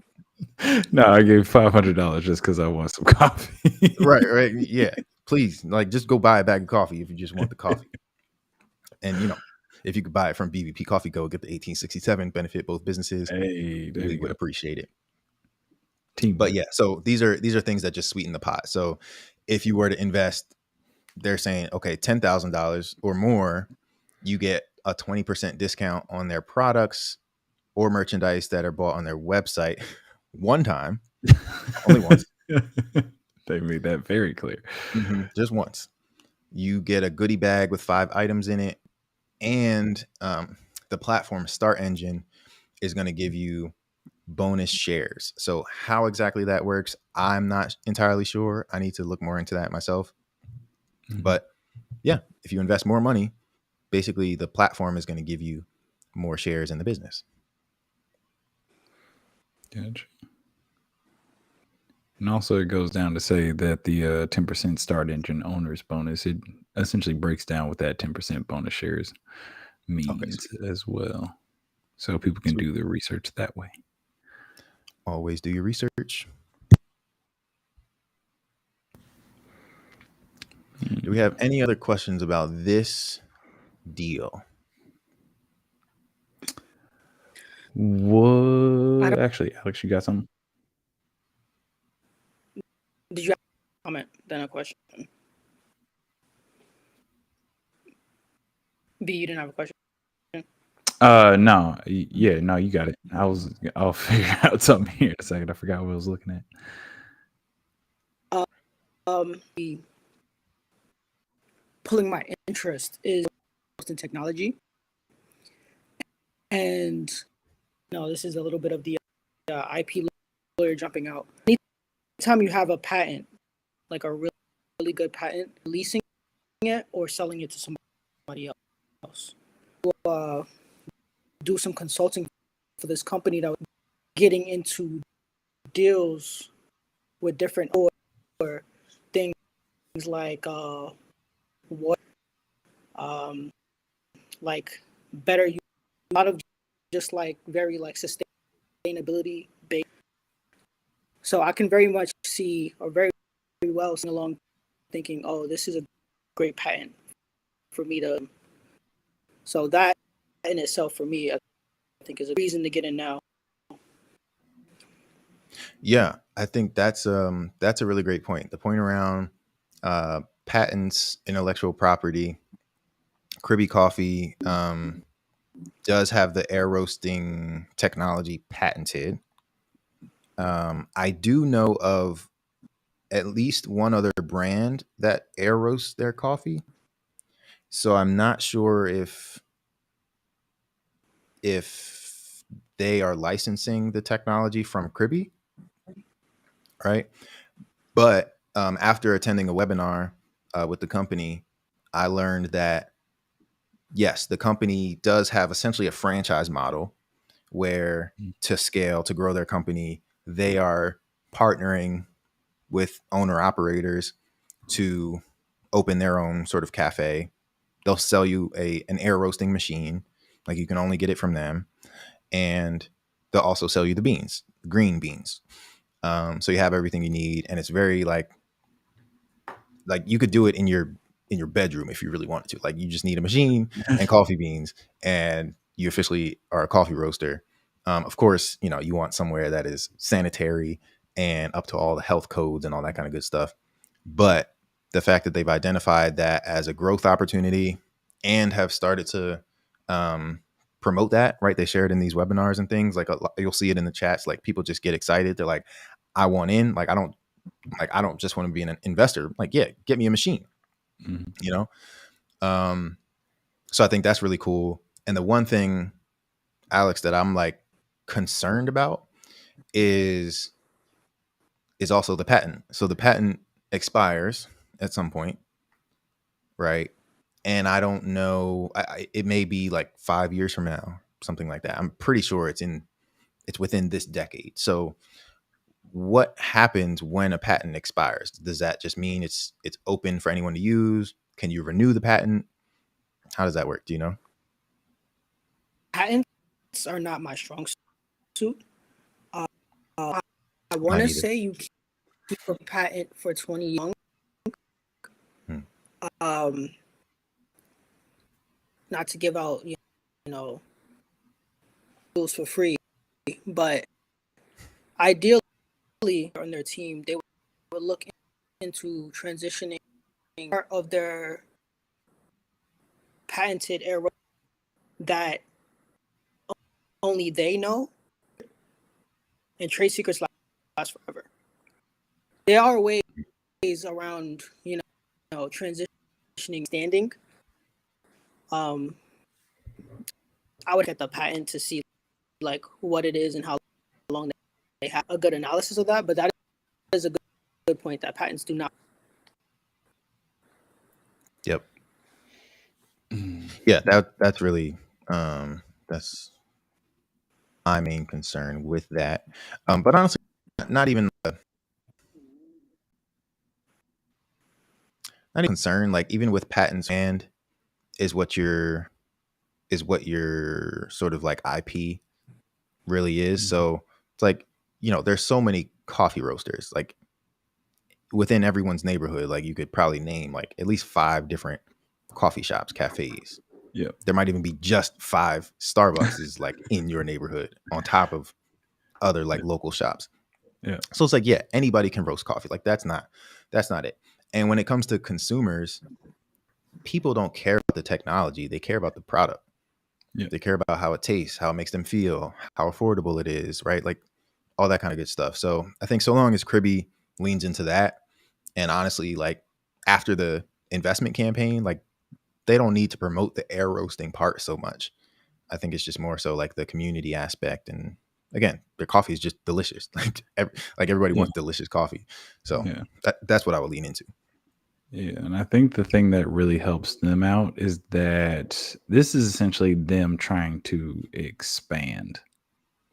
No, I gave $500 just because I want some coffee. Right. Yeah. Please, like, just go buy a bag of coffee if you just want the coffee. And if you could buy it from BVP Coffee Co, get the 1867, benefit both businesses. Hey, we would appreciate it. Teamwork. But yeah, so these are things that just sweeten the pot. So if you were to invest, they're saying, okay, $10,000 or more, you get a 20% discount on their products or merchandise that are bought on their website one time, only once. They made that very clear. Just once. You get a goodie bag with 5 items in it, and the platform Start Engine is going to give you bonus shares. So how exactly that works, I'm not entirely sure. I need to look more into that myself. But yeah, if you invest more money, basically the platform is going to give you more shares in the business. Gotcha. And also it goes down to say that the 10% Start Engine owners bonus, it essentially breaks down what that 10% bonus shares means as well. So people can do their research that way. Always do your research. Do we have any other questions about this deal? What? Actually, Alex, you got something? Did you have a comment, then a question? B, you didn't have a question? No. Yeah, no, you got it. I'll figure out something here in a second. I forgot what I was looking at. Pulling my interest is in technology. And this is a little bit of the IP lawyer jumping out. Anytime you have a patent, like a really, really good patent, leasing it or selling it to somebody else. Do some consulting for this company that was getting into deals with different or things like what like better use, a lot of just like very like sustainability based. So I can very much see, or very, very well sing along thinking, oh, this is a great patent for me to. So that in itself for me, I think is a reason to get in now. Yeah, I think that's a really great point. The point around patents, intellectual property. Cribby Coffee does have the air roasting technology patented. I do know of at least one other brand that air roasts their coffee. So I'm not sure if they are licensing the technology from Cribby, right? But after attending a webinar with the company, I learned that yes, the company does have essentially a franchise model where to scale, to grow their company, they are partnering with owner operators to open their own sort of cafe. They'll sell you an air roasting machine, like you can only get it from them, and they'll also sell you the beans, green beans. So you have everything you need, and it's very like you could do it in your bedroom if you really wanted to. Like you just need a machine and coffee beans, and you officially are a coffee roaster. Of course, you want somewhere that is sanitary and up to all the health codes and all that kind of good stuff. But the fact that they've identified that as a growth opportunity and have started to promote that, right? They share it in these webinars and things. Like you'll see it in the chats. Like people just get excited. They're like, I want in. Like I don't just want to be an investor. Like, yeah, get me a machine. So I think that's really cool. And the one thing, Alex, that I'm like concerned about is also the patent. So the patent expires at some point, right? And I don't know, it may be like 5 years from now, something like that. I'm pretty sure it's within this decade. So what happens when a patent expires? Does that just mean it's open for anyone to use? Can you renew the patent? How does that work? Do you know? Patents are not my strong suit. I want to say you keep a patent for 20 years. Not to give out, tools for free, but ideally on their team, they would look into transitioning part of their patented air that only they know, and trade secrets last forever. There are ways around, transitioning standing. I would get the patent to see like what it is and how long they have a good analysis of that. But that is a good point that patents do not. Yep. Yeah, that's really that's my main concern with that. But honestly, not even concern. Like even with patents, and is what your sort of like IP really is. So it's like, there's so many coffee roasters like within everyone's neighborhood. Like you could probably name like at least 5 different coffee shops, cafes. Yeah, there might even be just 5 Starbucks like in your neighborhood on top of other like local shops. Yeah. So it's like, yeah, anybody can roast coffee. Like that's not it. And when it comes to consumers, people don't care about the technology. They care about the product. Yeah. They care about how it tastes, how it makes them feel, how affordable it is, right? Like all that kind of good stuff. So I think so long as Cribby leans into that, and honestly, like after the investment campaign, like they don't need to promote the air roasting part so much. I think it's just more so like the community aspect. And again, their coffee is just delicious. Like everybody wants delicious coffee. So that's what I would lean into. Yeah, and I think the thing that really helps them out is that this is essentially them trying to expand.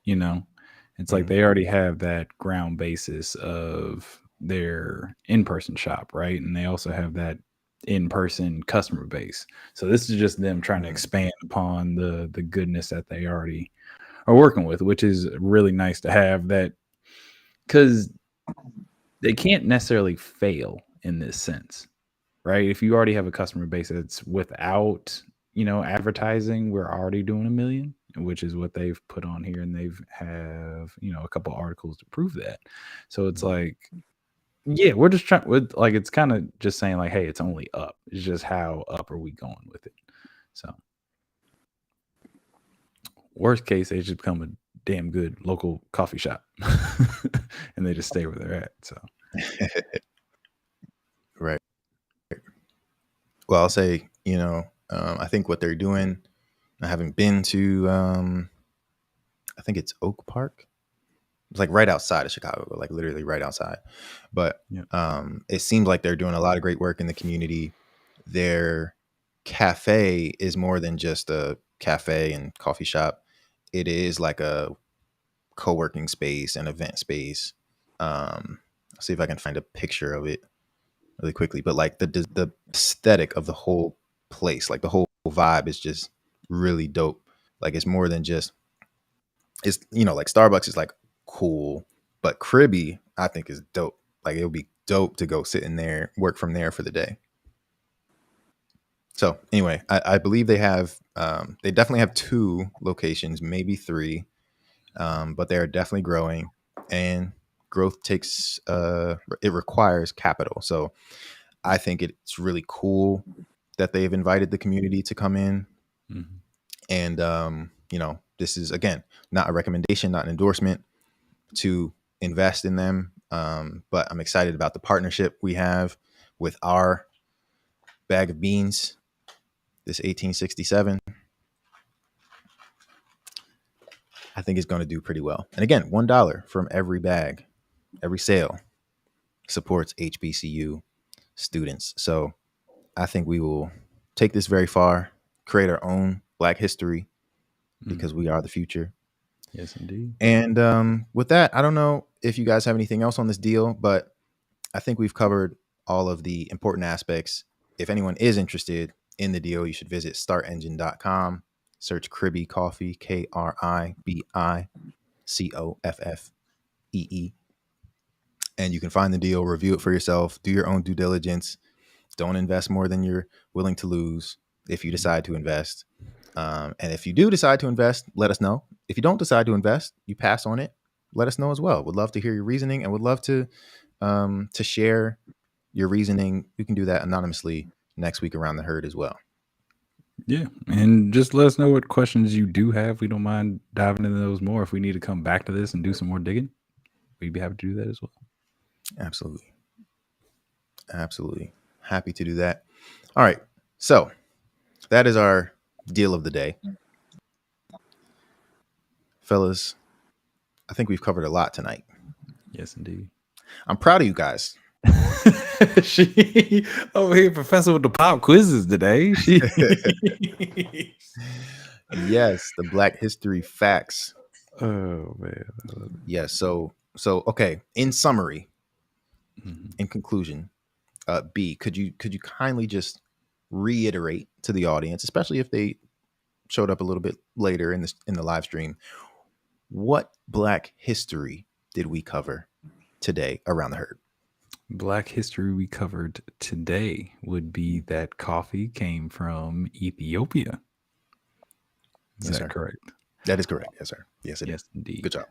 It's like they already have that ground basis of their in-person shop, right? And they also have that in-person customer base. So this is just them trying to expand upon the goodness that they already are working with, which is really nice to have that, because they can't necessarily fail in this sense, right? If you already have a customer base that's without, advertising, we're already doing $1 million, which is what they've put on here, and they've have, a couple articles to prove that. So it's like, yeah, we're just trying with like, it's kind of just saying like, hey, it's only up. It's just how up are we going with it? So worst case, they just become a damn good local coffee shop and they just stay where they're at. So right. Well, I'll say, I think what they're doing, I haven't been to, I think it's Oak Park. It's like right outside of Chicago, like literally right outside. But it seems like they're doing a lot of great work in the community. Their cafe is more than just a cafe and coffee shop. It is like a co-working space and event space. I'll see if I can find a picture of it really quickly. But like the aesthetic of the whole place, like the whole vibe is just really dope. Like it's more than just, it's, like Starbucks is like cool, but Cribby I think is dope. Like it would be dope to go sit in there, work from there for the day. So anyway, I believe they have, they definitely have 2 locations, maybe 3, but they're definitely growing, and growth takes, it requires capital. So I think it's really cool that they've invited the community to come in. And, this is, again, not a recommendation, not an endorsement to invest in them. But I'm excited about the partnership we have with our bag of beans, this 1867. I think it's going to do pretty well. And again, $1 from every bag, every sale supports HBCU students. So I think we will take this very far, create our own Black history, because we are the future. Yes, indeed. And with that, I don't know if you guys have anything else on this deal, but I think we've covered all of the important aspects. If anyone is interested in the deal, you should visit startengine.com, search Cribby Coffee, KRIBICOFFEE, and you can find the deal, review it for yourself, do your own due diligence. Don't invest more than you're willing to lose if you decide to invest. And if you do decide to invest, let us know. If you don't decide to invest, you pass on it, let us know as well. Would love to hear your reasoning, and would love to share your reasoning. You can do that anonymously next week around the herd as well. Yeah, and just let us know what questions you do have. We don't mind diving into those more. If we need to come back to this and do some more digging, we'd be happy to do that as well. Absolutely. Absolutely. Happy to do that. All right. So that is our deal of the day. Fellas, I think we've covered a lot tonight. Yes, indeed. I'm proud of you guys. She over here, professor with the pop quizzes today. She Yes, the Black History facts. Oh man. Yes. So okay. In summary, Mhm. in conclusion, B, could you kindly just reiterate to the audience, especially if they showed up a little bit later in the live stream, what Black history did we cover today around the herd? Black history we covered today would be that coffee came from Ethiopia. Is Yes, that sir. correct? That is correct. Yes, sir. Yes, it is. Yes, indeed. Good job.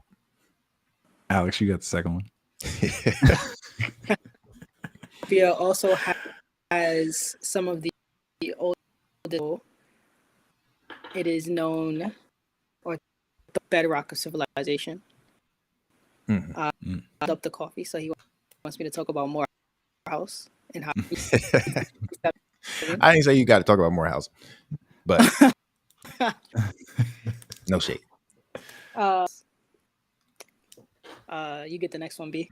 Alex, you got the second one. Ethiopia also has some of the old. It is known, or the bedrock of civilization. Up the coffee, so he wants me to talk about Morehouse and how. I didn't say you got to talk about Morehouse, but no shade. You get the next one, B.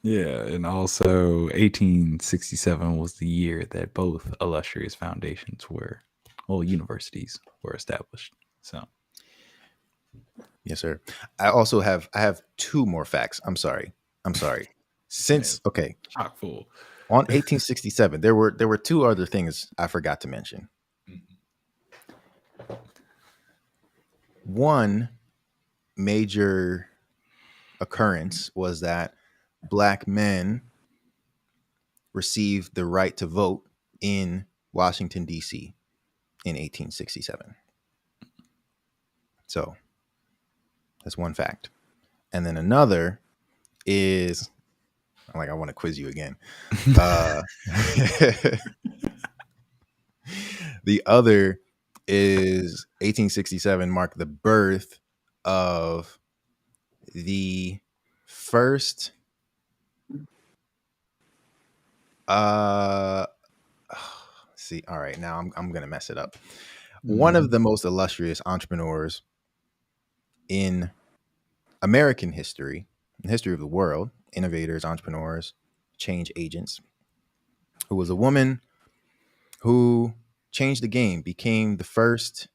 Yeah, and also 1867 was the year that both illustrious foundations universities were established. So, yes, sir. I have two more facts. I'm sorry. Since okay, chock full. on 1867, there were two other things I forgot to mention. One major occurrence was that Black men received the right to vote in Washington, D.C. in 1867. So that's one fact. And then another is, I want to quiz you again. The other is 1867 marked the birth of the first see, all right, now I'm gonna mess it up. One of the most illustrious entrepreneurs in American history, in the history of the world, innovators, entrepreneurs, change agents, who was a woman who changed the game, became the first,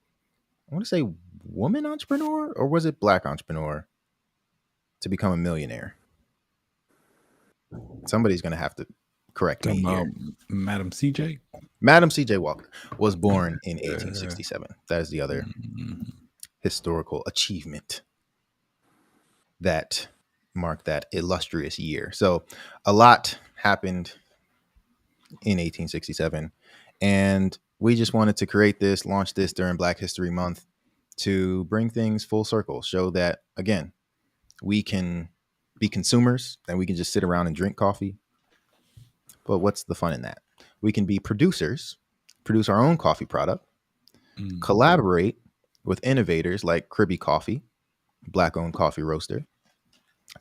I want to say woman entrepreneur, or was it Black entrepreneur to become a millionaire? Somebody's going to have to correct me here. Madam CJ? Madam CJ Walker was born in 1867. That is the other historical achievement that marked that illustrious year. So a lot happened in 1867, and we just wanted to create this, launch this during Black History Month to bring things full circle, show that, again, we can be consumers and we can just sit around and drink coffee. But what's the fun in that? We can be producers, produce our own coffee product, collaborate with innovators like Cribby Coffee, Black-owned coffee roaster,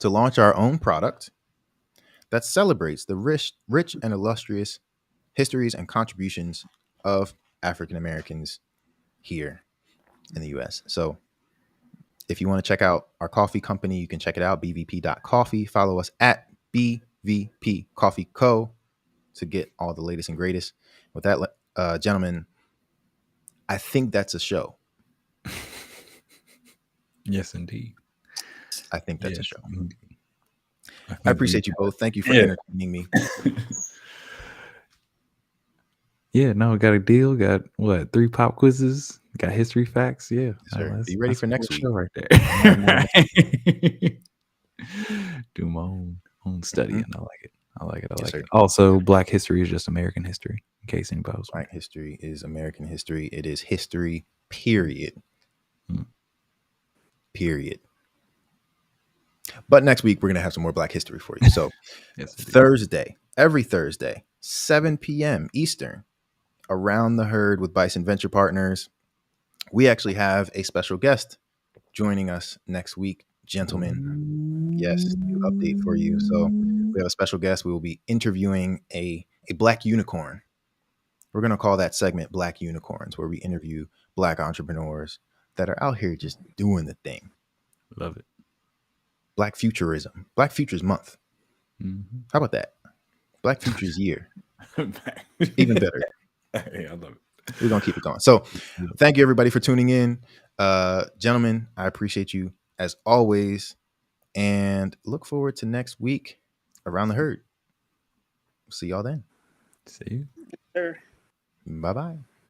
to launch our own product that celebrates the rich and illustrious histories and contributions of African Americans here in the U.S. So if you want to check out our coffee company, you can check it out, bvp.coffee. Follow us at BVP Coffee Co. to get all the latest and greatest. With that, gentlemen, I think that's a show. Yes, indeed. I think that's a show. I appreciate you both. Thank you for entertaining me. Yeah, no, got a deal. Got what? 3 pop quizzes. Got history facts. Yeah, sir. Be ready for next week. Show right there. Do my own studying. I like it. I like it. Also, Black history is just American history. In case anybody was Black history is American history. It is history. Period. Period. But next week we're gonna have some more Black history for you. So yes, Thursday, every Thursday, 7 p.m. Eastern, Around the Herd with Bison Venture Partners. We actually have a special guest joining us next week, gentlemen. Yes, new update for you. So we have a special guest. We will be interviewing a Black unicorn. We're going to call that segment Black Unicorns, where we interview Black entrepreneurs that are out here just doing the thing. Love it. Black Futurism. Black Futures Month. Mm-hmm. How about that? Black Futures Year. Even better. Hey, I love it. We're going to keep it going. So thank you, everybody, for tuning in. Gentlemen, I appreciate you as always. And look forward to next week Around the Herd. See y'all then. See you. Sure. Bye-bye.